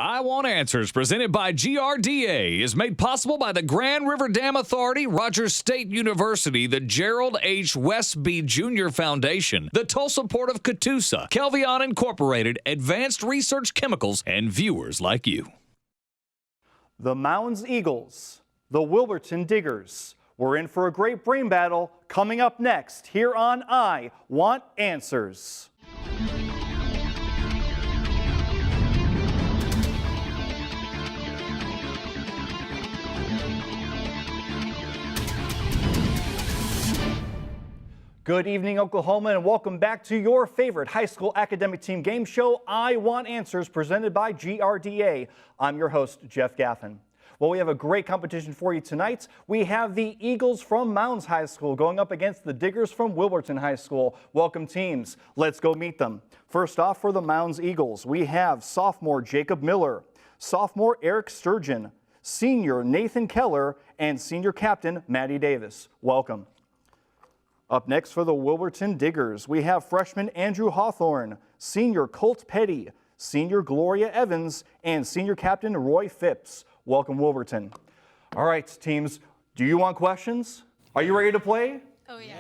I Want Answers, presented by GRDA, is made possible by the Grand River Dam Authority, Rogers State University, the Gerald H. Westby Jr. Foundation, the Tulsa Port of Catoosa, Kelvion Incorporated, Advanced Research Chemicals, and viewers like you. The Mounds Eagles, the Wilburton Diggers. We're in for a great brain battle coming up next here on I Want Answers. Good evening, Oklahoma, and welcome back to your favorite high school academic team game show, I Want Answers, presented by GRDA. I'm your host, Jeff Gaffin. Well, we have a great competition for you tonight. We have the Eagles from Mounds High School going up against the Diggers from Wilburton High School. Welcome, teams. Let's go meet them. First off, for the Mounds Eagles, we have sophomore Jacob Miller, sophomore Eric Sturgeon, senior Nathan Keller, and senior captain Maddie Davis. Welcome. Up next for the Wilburton Diggers, we have freshman Andrew Hawthorne, senior Colt Petty, senior Gloria Evans, and senior captain Roy Phipps. Welcome, Wilburton. All right, teams, do you want questions? Are you ready to play? Oh, yeah.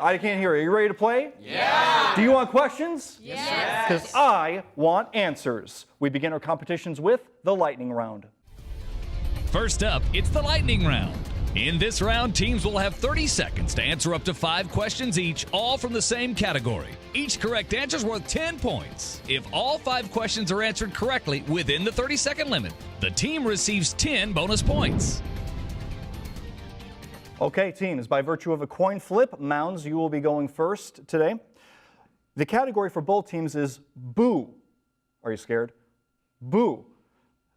I can't hear you. Are you ready to play? Yeah. Do you want questions? Yes. Because I want answers. We begin our competitions with the lightning round. First up, it's the lightning round. In this round, teams will have 30 seconds to answer up to 5 questions each, all from the same category. Each correct answer is worth 10 points. If all 5 questions are answered correctly within the 30-second limit, the team receives 10 bonus points. Okay, teams, by virtue of a coin flip, Mounds, you will be going first today. The category for both teams is boo. Are you scared? Boo.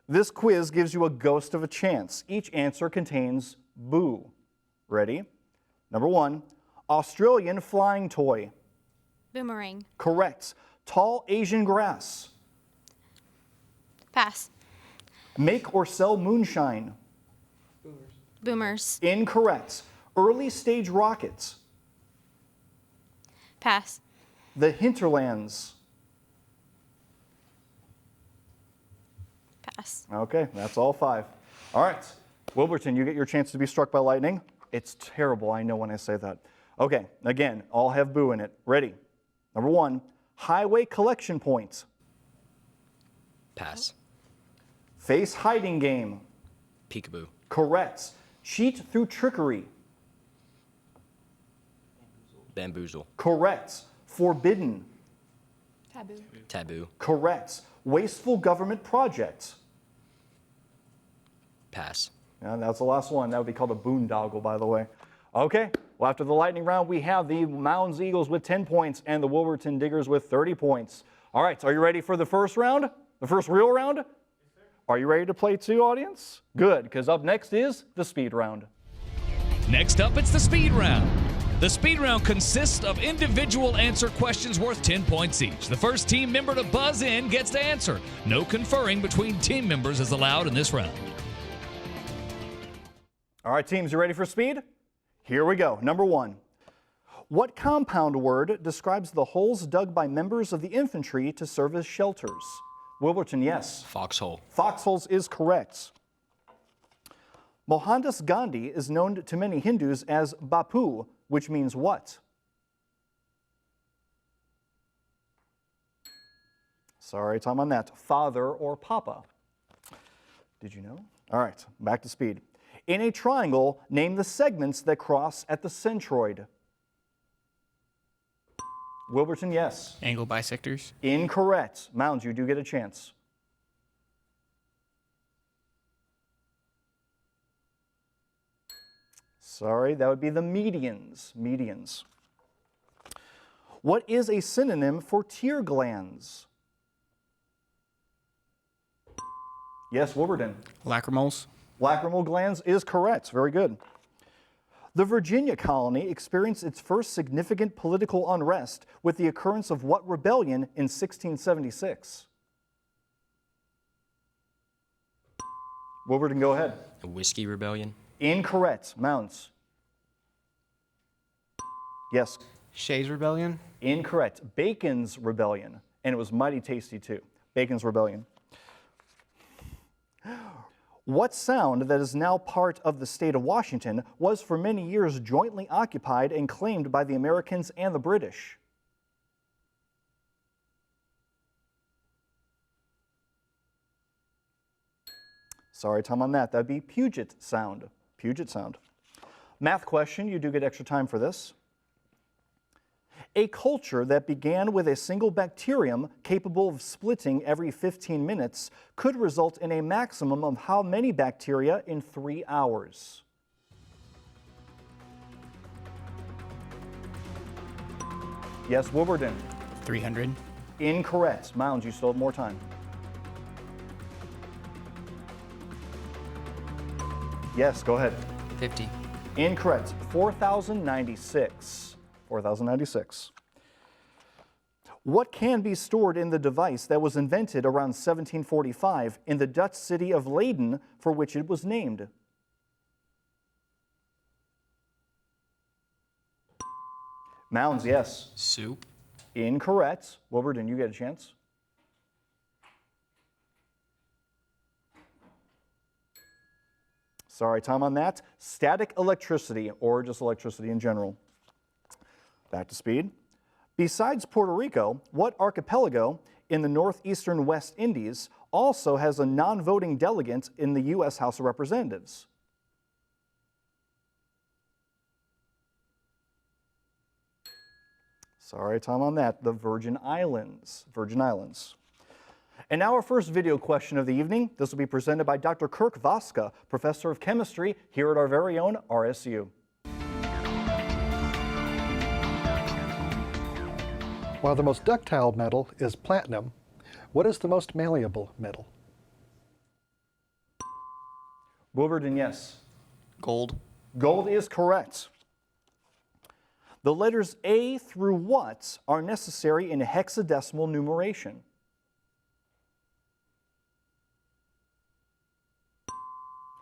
This quiz gives you a ghost of a chance. Each answer contains boo. Ready? Number 1, Australian flying toy. Boomerang. Correct. Tall Asian grass. Pass. Make or sell moonshine. Boomers. Incorrect. Early stage rockets. Pass. The hinterlands. Pass. Okay, that's all 5. All right, Wilburton, you get your chance to be struck by lightning. It's terrible, I know when I say that. Okay, again, all have boo in it. Ready? Number 1, highway collection points. Pass. Face hiding game. Peekaboo. Correct. Cheat through trickery. Bamboozle. Correct. Forbidden. Taboo. Taboo. Correct. Wasteful government project. Pass. And that's the last one. That would be called a boondoggle, by the way. Okay, well, after the lightning round, we have the Mounds Eagles with 10 points and the Wilburton Diggers with 30 points. All right, are you ready for the first round? The first real round? Yes, sir. Are you ready to play too, audience? Good, because up next is the speed round. Next up, it's the speed round. The speed round consists of individual answer questions worth 10 points each. The first team member to buzz in gets to answer. No conferring between team members is allowed in this round. All right, teams, you ready for speed? Here we go. Number 1. What compound word describes the holes dug by members of the infantry to serve as shelters? Wilburton, yes. Foxhole. Foxholes is correct. Mohandas Gandhi is known to many Hindus as Bapu, which means what? Sorry, time on that. Father or Papa. Did you know? All right, back to speed. In a triangle, name the segments that cross at the centroid. Wilburton, yes. Angle bisectors. Incorrect. Mounds, you do get a chance. Sorry, that would be the medians. Medians. What is a synonym for tear glands? Yes, Wilburton. Lacrimals. Lacrimal glands is correct. Very good. The Virginia colony experienced its first significant political unrest with the occurrence of what rebellion in 1676? Wilburton, go ahead. A whiskey rebellion. Incorrect. Mounds. Yes. Shays Rebellion. Incorrect. Bacon's Rebellion. And it was mighty tasty too. Bacon's Rebellion. What sound that is now part of the state of Washington was for many years jointly occupied and claimed by the Americans and the British? Sorry, Tom, on that. That'd be Puget Sound. Puget Sound. Math question, you do get extra time for this. A culture that began with a single bacterium capable of splitting every 15 minutes could result in a maximum of how many bacteria in 3 hours? Yes, Wilburton. 300. Incorrect. Mounds, you still have more time. Yes, go ahead. 50. Incorrect. 4,096. 4,096. What can be stored in the device that was invented around 1745 in the Dutch city of Leyden, for which it was named? Mounds, yes. Soup. Incorrect. Wilburton, you get a chance. Sorry, Tom, on that. Static electricity, or just electricity in general. Back to speed. Besides Puerto Rico, what archipelago in the northeastern West Indies also has a non-voting delegate in the U.S. House of Representatives? Sorry, Tom, on that. The Virgin Islands. Virgin Islands. And now our first video question of the evening. This will be presented by Dr. Kirk Voska, Professor of Chemistry here at our very own RSU. While the most ductile metal is platinum, what is the most malleable metal? Wilburton, yes. Gold. Gold is correct. The letters A through what are necessary in hexadecimal numeration?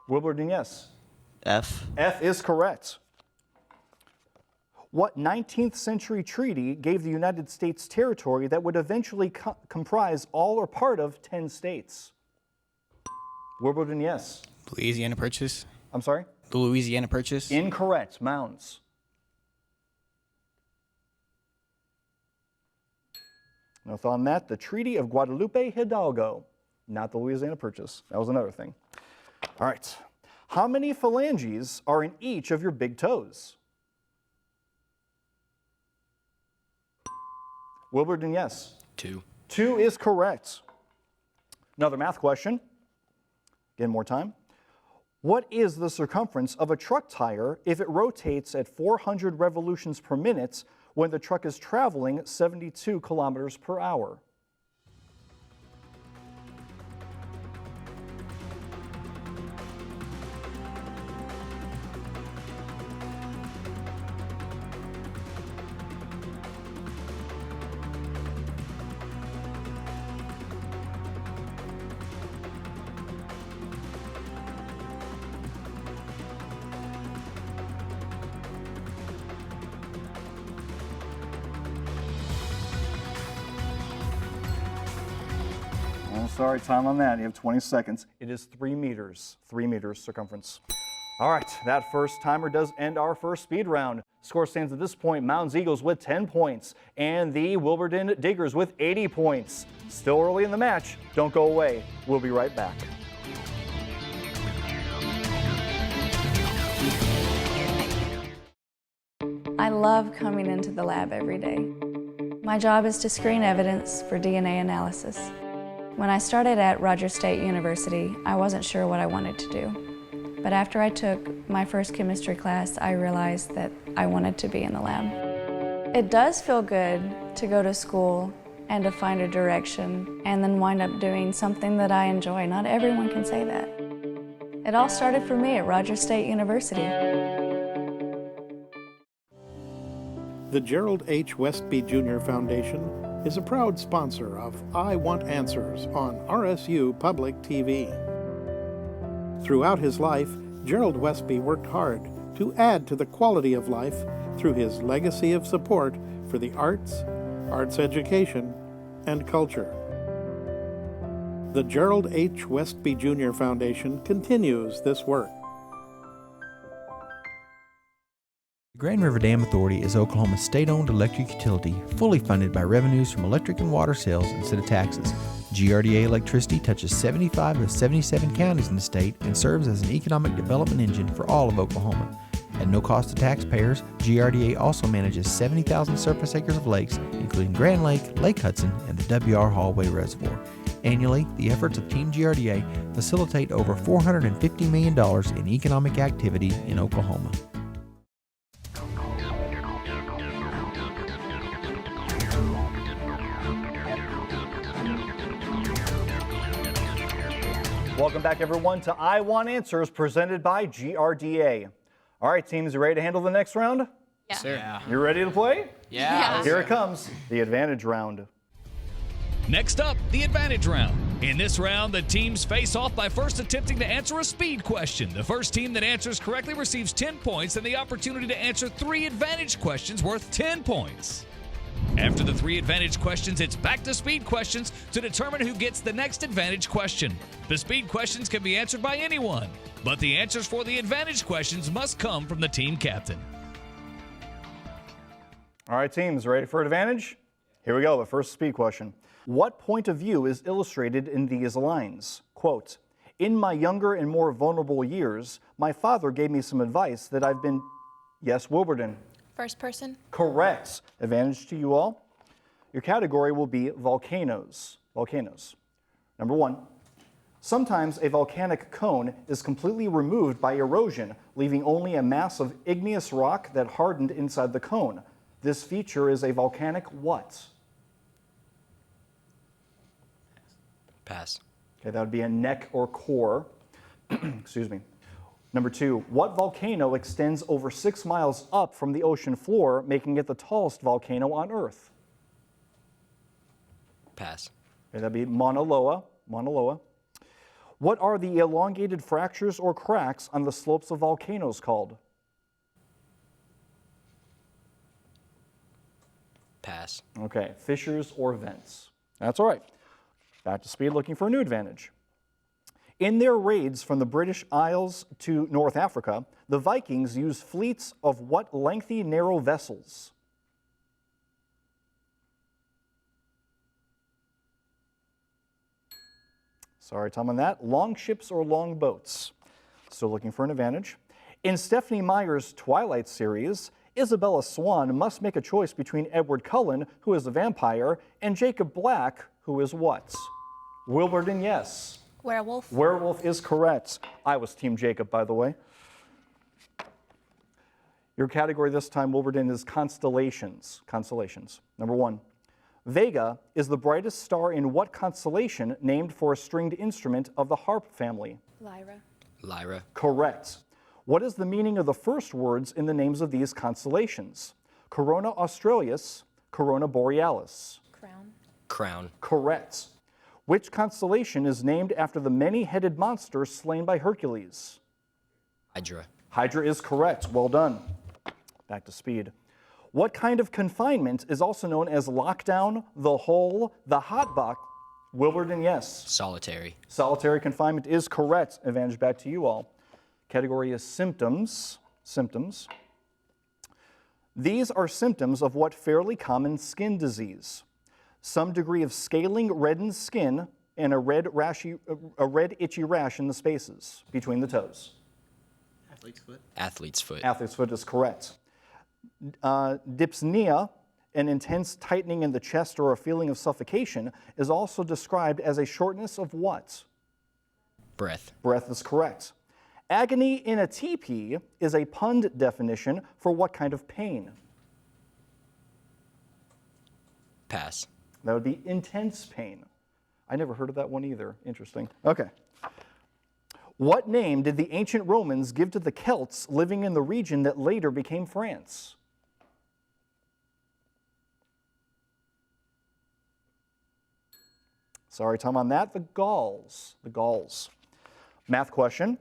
Wilburton, yes. F. F is correct. What 19th century treaty gave the United States territory that would eventually comprise all or part of 10 states? Wilburton, yes. Louisiana Purchase. I'm sorry? The Louisiana Purchase. Incorrect. Mounds. No thought on that. The Treaty of Guadalupe Hidalgo, not the Louisiana Purchase. That was another thing. All right. How many phalanges are in each of your big toes? Wilburton, yes. 2. 2 is correct. Another math question. Again, more time. What is the circumference of a truck tire if it rotates at 400 revolutions per minute when the truck is traveling 72 kilometers per hour? Oh, sorry, time on that. You have 20 seconds. It is 3 meters. 3 meters circumference. All right, that first timer does end our first speed round. Score stands at this point, Mounds Eagles with 10 points and the Wilburton Diggers with 80 points. Still early in the match. Don't go away. We'll be right back. I love coming into the lab every day. My job is to screen evidence for DNA analysis. When I started at Rogers State University, I wasn't sure what I wanted to do. But after I took my first chemistry class, I realized that I wanted to be in the lab. It does feel good to go to school and to find a direction and then wind up doing something that I enjoy. Not everyone can say that. It all started for me at Rogers State University. The Gerald H. Westby Jr. Foundation is a proud sponsor of I Want Answers on RSU Public TV. Throughout his life, Gerald Westby worked hard to add to the quality of life through his legacy of support for the arts, arts education, and culture. The Gerald H. Westby Jr. Foundation continues this work. The Grand River Dam Authority is Oklahoma's state-owned electric utility, fully funded by revenues from electric and water sales instead of taxes. GRDA electricity touches 75 of 77 counties in the state and serves as an economic development engine for all of Oklahoma. At no cost to taxpayers, GRDA also manages 70,000 surface acres of lakes, including Grand Lake, Lake Hudson, and the W.R. Hallway Reservoir. Annually, the efforts of Team GRDA facilitate over $450 million in economic activity in Oklahoma. Welcome back, everyone, to I Want Answers presented by GRDA. All right, teams, you ready to handle the next round? Yeah. Sir. Yeah. You ready to play? Yeah. Here it comes, the advantage round. Next up, the advantage round. In this round, the teams face off by first attempting to answer a speed question. The first team that answers correctly receives 10 points and the opportunity to answer 3 advantage questions worth 10 points. After the 3 advantage questions, it's back to speed questions to determine who gets the next advantage question. The speed questions can be answered by anyone, but the answers for the advantage questions must come from the team captain. All right, teams, ready for advantage? Here we go, the first speed question. What point of view is illustrated in these lines? Quote, "In my younger and more vulnerable years, my father gave me some advice that I've been..." Yes, Wilburton. First person. Correct. Advantage to you all. Your category will be volcanoes. Volcanoes. Number 1. Sometimes a volcanic cone is completely removed by erosion, leaving only a mass of igneous rock that hardened inside the cone. This feature is a volcanic what? Pass. Okay, that would be a neck or core. Excuse me. Number 2, what volcano extends over 6 miles up from the ocean floor, making it the tallest volcano on Earth? Pass. Okay, that'd be Mauna Loa. Mauna Loa. What are the elongated fractures or cracks on the slopes of volcanoes called? Pass. Okay, fissures or vents. That's all right. Back to speed, looking for a new advantage. In their raids from the British Isles to North Africa, the Vikings used fleets of what lengthy, narrow vessels? Sorry, Tom, on that. Long ships or long boats? Still looking for an advantage. In Stephenie Meyer's Twilight series, Isabella Swan must make a choice between Edward Cullen, who is a vampire, and Jacob Black, who is what? Wilburton, yes. Werewolf. Werewolf is correct. I was Team Jacob, by the way. Your category this time, Wilburton, is constellations. Constellations. Number 1. Vega is the brightest star in what constellation named for a stringed instrument of the harp family? Lyra. Lyra. Correct. What is the meaning of the first words in the names of these constellations? Corona Australis, Corona Borealis. Crown. Crown. Correct. Which constellation is named after the many-headed monster slain by Hercules? Hydra. Hydra is correct. Well done. Back to speed. What kind of confinement is also known as lockdown, the hole, the hot box? Wilburton, yes. Solitary. Solitary confinement is correct. Advantage back to you all. Category is symptoms. Symptoms. These are symptoms of what fairly common skin disease? Some degree of scaling reddened skin and a red itchy rash in the spaces between the toes. Athlete's foot. Athlete's foot. Athlete's foot is correct. Dyspnea, an intense tightening in the chest or a feeling of suffocation, is also described as a shortness of what? Breath. Breath is correct. Agony in a teepee is a punned definition for what kind of pain? Pass. That would be intense pain. I never heard of that one either. Interesting. Okay. What name did the ancient Romans give to the Celts living in the region that later became France? Sorry, Tom, on that. The Gauls. The Gauls. Math question.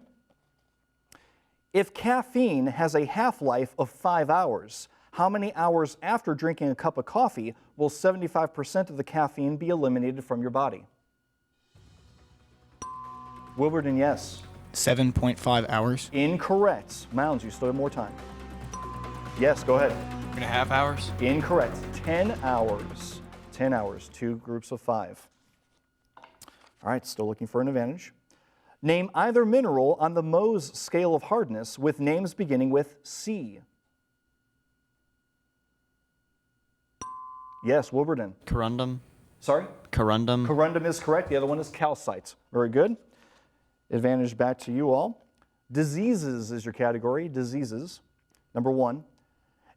If caffeine has a half-life of 5 hours, how many hours after drinking a cup of coffee will 75% of the caffeine be eliminated from your body? Wilburton, yes. 7.5 hours. Incorrect. Mounds, you still have more time. Yes, go ahead. 3.5 hours. Incorrect. 10 hours. 10 hours, 2 groups of 5. All right, still looking for an advantage. Name either mineral on the Mohs scale of hardness with names beginning with C. Yes, Wilburton. Corundum. Sorry? Corundum. Corundum is correct. The other one is calcite. Very good. Advantage back to you all. Diseases is your category. Diseases. Number 1.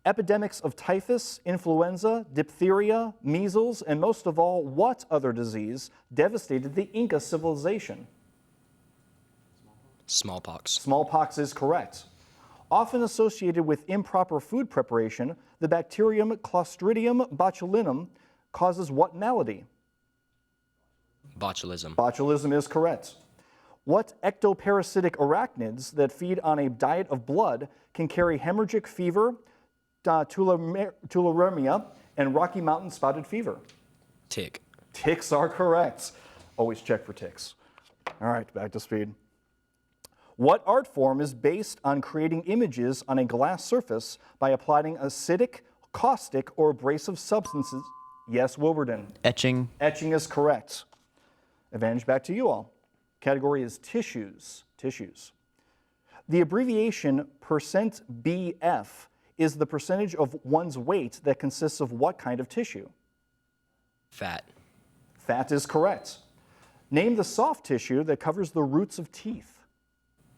Epidemics of typhus, influenza, diphtheria, measles, and most of all, what other disease devastated the Inca civilization? Smallpox. Smallpox is correct. Often associated with improper food preparation, the bacterium Clostridium botulinum causes what malady? Botulism. Botulism is correct. What ectoparasitic arachnids that feed on a diet of blood can carry hemorrhagic fever, tularemia, and Rocky Mountain spotted fever? Tick. Ticks are correct. Always check for ticks. All right, back to speed. What art form is based on creating images on a glass surface by applying acidic, caustic, or abrasive substances? Yes, Wilburton. Etching. Etching is correct. Advantage back to you all. Category is tissues. Tissues. The abbreviation %BF is the percentage of one's weight that consists of what kind of tissue? Fat. Fat is correct. Name the soft tissue that covers the roots of teeth.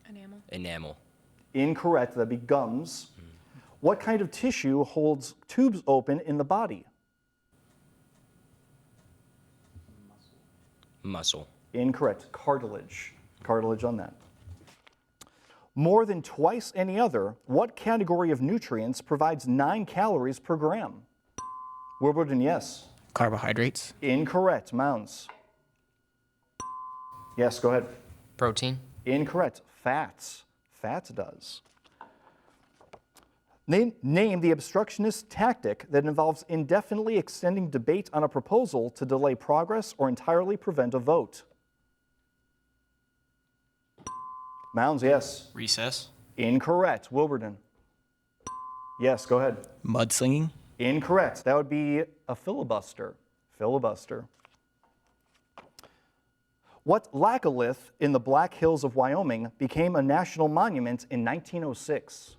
Enamel. Enamel. Incorrect. That'd be gums. What kind of tissue holds tubes open in the body? Muscle. Incorrect. Cartilage. Cartilage on that. More than twice any other, what category of nutrients provides 9 calories per gram? Wilburton, yes. Carbohydrates. Incorrect. Mounds. Yes, go ahead. Protein. Incorrect. Fats. Fats does. Name the obstructionist tactic that involves indefinitely extending debate on a proposal to delay progress or entirely prevent a vote. Mounds, yes. Recess. Incorrect. Wilburton. Yes, go ahead. Mudslinging. Incorrect. That would be a filibuster. Filibuster. What laccolith in the Black Hills of Wyoming became a national monument in 1906?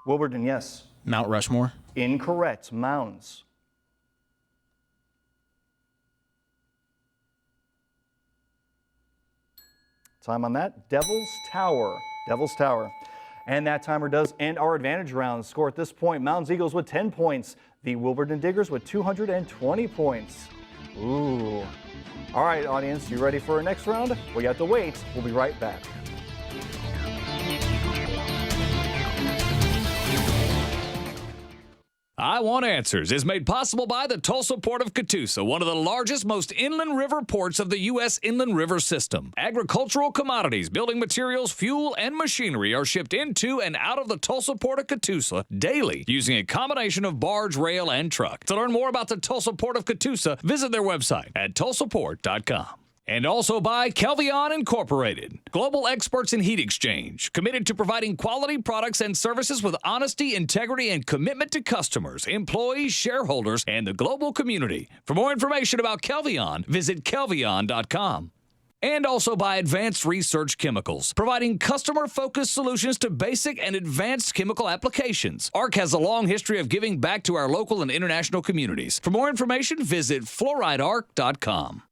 Wilburton, yes. Mount Rushmore. Incorrect. Mounds. Time on that. Devil's Tower. Devil's Tower. And that timer does end our advantage round. Score at this point, Mounds Eagles with 10 points. The Wilburton Diggers with 220 points. Ooh. All right, audience, you ready for our next round? We have to wait. We'll be right back. I Want Answers is made possible by the Tulsa Port of Catoosa, one of the largest, most inland river ports of the U.S. inland river system. Agricultural commodities, building materials, fuel, and machinery are shipped into and out of the Tulsa Port of Catoosa daily using a combination of barge, rail, and truck. To learn more about the Tulsa Port of Catoosa, visit their website at tulsaport.com. And also by Kelvion Incorporated, global experts in heat exchange, committed to providing quality products and services with honesty, integrity, and commitment to customers, employees, shareholders, and the global community. For more information about Kelvion, visit kelvion.com. And also by Advanced Research Chemicals, providing customer-focused solutions to basic and advanced chemical applications. ARC has a long history of giving back to our local and international communities. For more information, visit fluoridearc.com.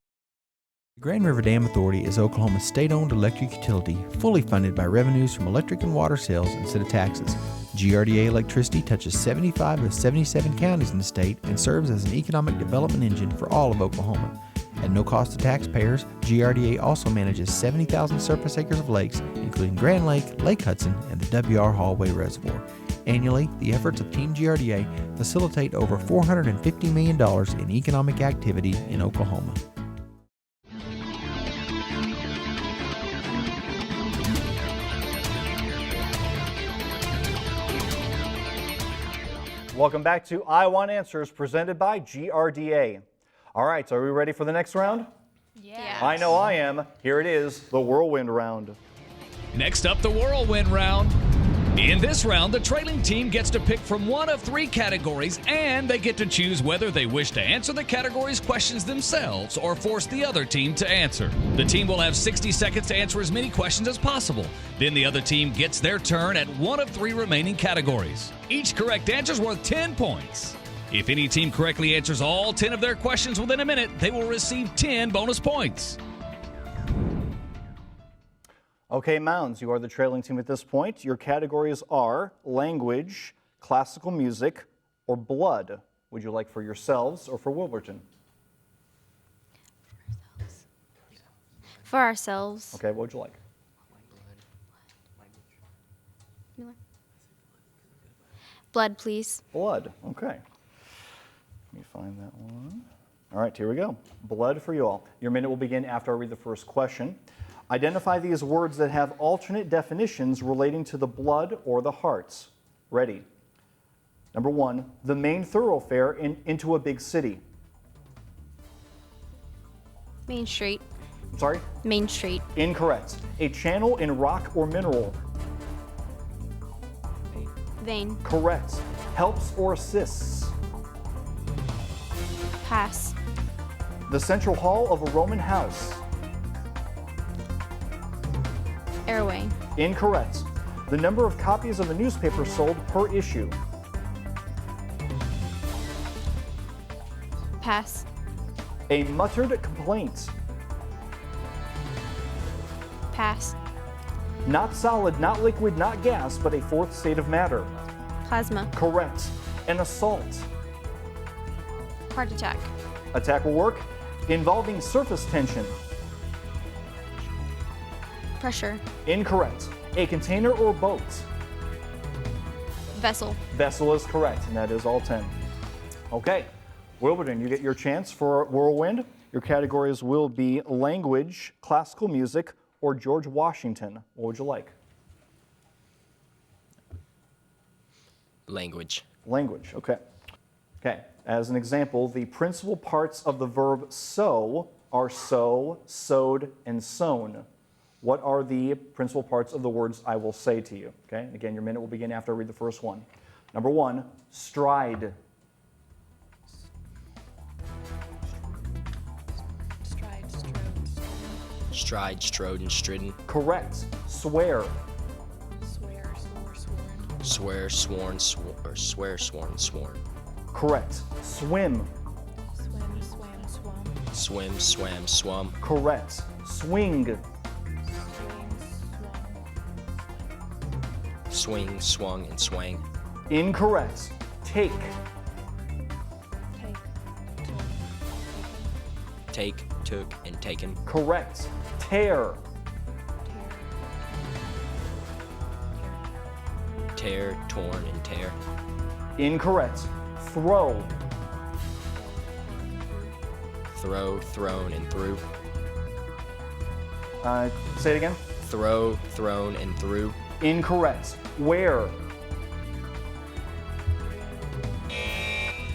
The Grand River Dam Authority is Oklahoma's state-owned electric utility, fully funded by revenues from electric and water sales instead of taxes. GRDA electricity touches 75 of the 77 counties in the state and serves as an economic development engine for all of Oklahoma. At no cost to taxpayers, GRDA also manages 70,000 surface acres of lakes, including Grand Lake, Lake Hudson, and the W.R. Hallway Reservoir. Annually, the efforts of Team GRDA facilitate over $450 million in economic activity in Oklahoma. Welcome back to I Want Answers, presented by GRDA. All right, so are we ready for the next round? Yeah. I know I am. Here it is, the whirlwind round. Next up, the whirlwind round. In this round, the trailing team gets to pick from one of 3 categories, and they get to choose whether they wish to answer the category's questions themselves or force the other team to answer. The team will have 60 seconds to answer as many questions as possible. Then the other team gets their turn at one of 3 remaining categories. Each correct answer is worth 10 points. If any team correctly answers all 10 of their questions within a minute, they will receive 10 bonus points. Okay, Mounds, you are the trailing team at this point. Your categories are language, classical music, or blood. Would you like for yourselves or for Wilburton? For ourselves. Okay, what would you like? Blood, please. Blood, okay. Let me find that one. All right, here we go. Blood for you all. Your minute will begin after I read the first question. Identify these words that have alternate definitions relating to the blood or the hearts. Ready? Number 1, the main thoroughfare into a big city. Main Street. I'm sorry? Main Street. Incorrect. A channel in rock or mineral. Vein. Correct. Helps or assists. Pass. The central hall of a Roman house. Airway. Incorrect. The number of copies of a newspaper sold per issue. Pass. A muttered complaint. Pass. Not solid, not liquid, not gas, but a fourth state of matter. Plasma. Correct. An assault. Heart attack. Attack will work. Involving surface tension. Pressure. Incorrect. A container or boat. Vessel. Vessel is correct, and that is all 10. Okay. Wilburton, you get your chance for whirlwind. Your categories will be language, classical music, or George Washington. What would you like? Language. Language, okay. Okay, as an example, the principal parts of the verb sow are sow, sowed, and sown. What are the principal parts of the words I will say to you? Okay, and again, your minute will begin after I read the first one. Number 1, stride. Stride, strode, and stridden. Correct. Swear. Swear, sworn, or swear, sworn, sworn. Correct. Swim. Swim, swam, swum. Correct. Swing. Swing, swung, and swang. Incorrect. Take. Take, took, and taken. Correct. Tear. Tear, torn, and tear. Incorrect. Throw. Throw, thrown, and threw. Say it again. Throw, thrown, and threw. Incorrect. Wear.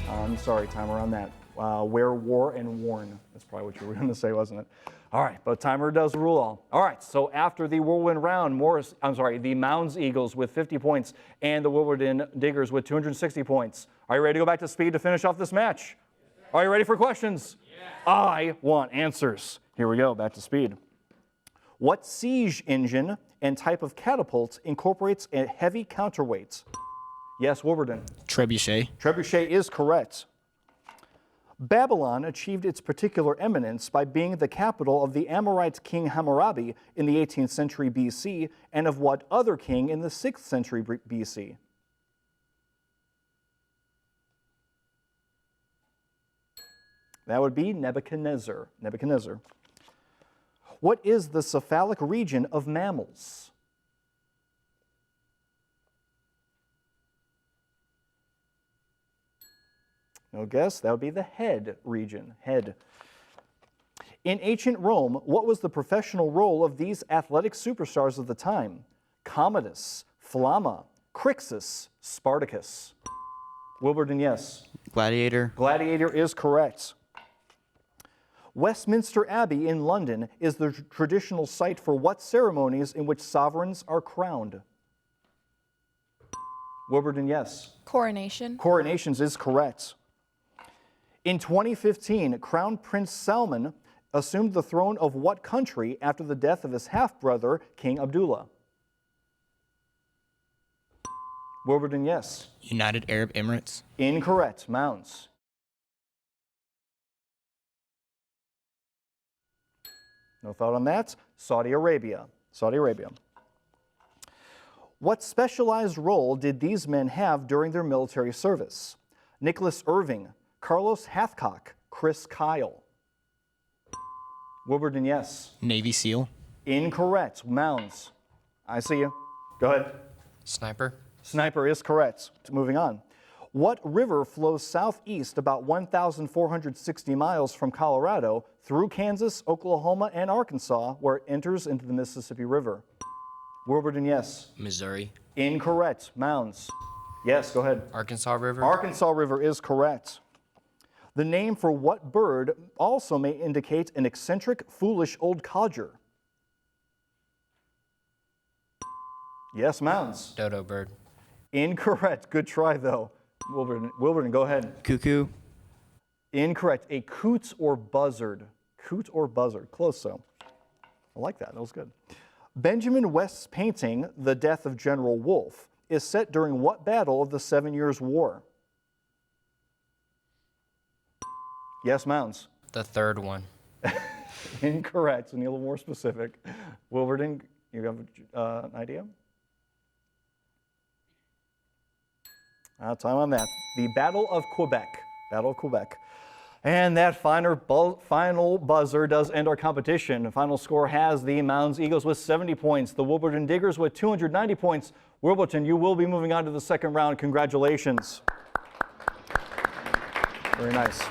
I'm sorry, timer on that. Wear, wore, and worn. That's probably what you were going to say, wasn't it? All right, but timer does rule all. All right, so after the whirlwind round, the Mounds Eagles with 50 points and the Wilburton Diggers with 260 points. Are you ready to go back to speed to finish off this match? Are you ready for questions? Yeah. I want answers. Here we go, back to speed. What siege engine and type of catapult incorporates a heavy counterweight? Yes, Wilburton. Trebuchet. Trebuchet is correct. Babylon achieved its particular eminence by being the capital of the Amorite king Hammurabi in the 18th century BC and of what other king in the 6th century BC? That would be Nebuchadnezzar. What is the cephalic region of mammals? No guess, that would be the head region, head. In ancient Rome, what was the professional role of these athletic superstars of the time? Commodus, Flamma, Crixus, Spartacus. Wilburton, yes. Gladiator. Gladiator is correct. Westminster Abbey in London is the traditional site for what ceremonies in which sovereigns are crowned? Wilburton, yes. Coronation. Coronations is correct. In 2015, Crown Prince Salman assumed the throne of what country after the death of his half-brother, King Abdullah? Wilburton, yes. United Arab Emirates. Incorrect. Mounds. No thought on that. Saudi Arabia. Saudi Arabia. What specialized role did these men have during their military service? Nicholas Irving, Carlos Hathcock, Chris Kyle. Wilburton, yes. Navy SEAL. Incorrect. Mounds. I see you. Go ahead. Sniper. Sniper is correct. Moving on. What river flows southeast about 1,460 miles from Colorado through Kansas, Oklahoma, and Arkansas, where it enters into the Mississippi River? Wilburton, yes. Missouri. Incorrect. Mounds. Yes, go ahead. Arkansas River. Arkansas River is correct. The name for what bird also may indicate an eccentric, foolish old codger? Yes, Mounds. Dodo bird. Incorrect. Good try, though. Wilburton, go ahead. Cuckoo. Incorrect. A coot or buzzard. Coot or buzzard. Close, though. I like that. That was good. Benjamin West's painting, The Death of General Wolfe, is set during what battle of the 7 Years' War? Yes, Mounds. The third one. Incorrect. So, need a little more specific. Wilburton, you have an idea? Time on that. The Battle of Quebec. Battle of Quebec. And that final buzzer does end our competition. The final score has the Mounds Eagles with 70 points, the Wilburton Diggers with 290 points. Wilburton, you will be moving on to the second round. Congratulations. Very nice.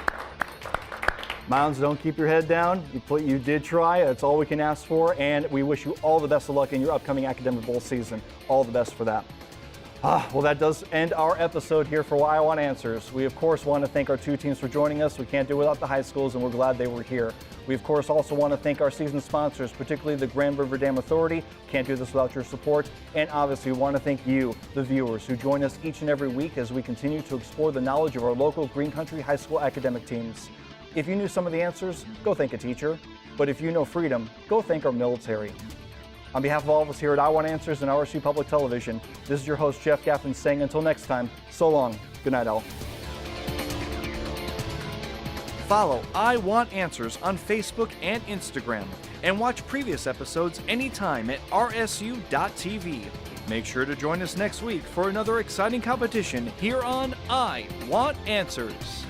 Mounds, don't keep your head down. You did try. That's all we can ask for. And we wish you all the best of luck in your upcoming academic bowl season. All the best for that. Well, that does end our episode here for Why I Want Answers. We, of course, want to thank our two teams for joining us. We can't do it without the high schools, and we're glad they were here. We, of course, also want to thank our season sponsors, particularly the Grand River Dam Authority. Can't do this without your support. And obviously, we want to thank you, the viewers, who join us each and every week as we continue to explore the knowledge of our local Green Country High School academic teams. If you knew some of the answers, go thank a teacher. But if you know freedom, go thank our military. On behalf of all of us here at I Want Answers and RSU Public Television, this is your host, Jeff Gaffin, saying until next time, so long. Good night, all. Follow I Want Answers on Facebook and Instagram, and watch previous episodes anytime at rsu.tv. Make sure to join us next week for another exciting competition here on I Want Answers.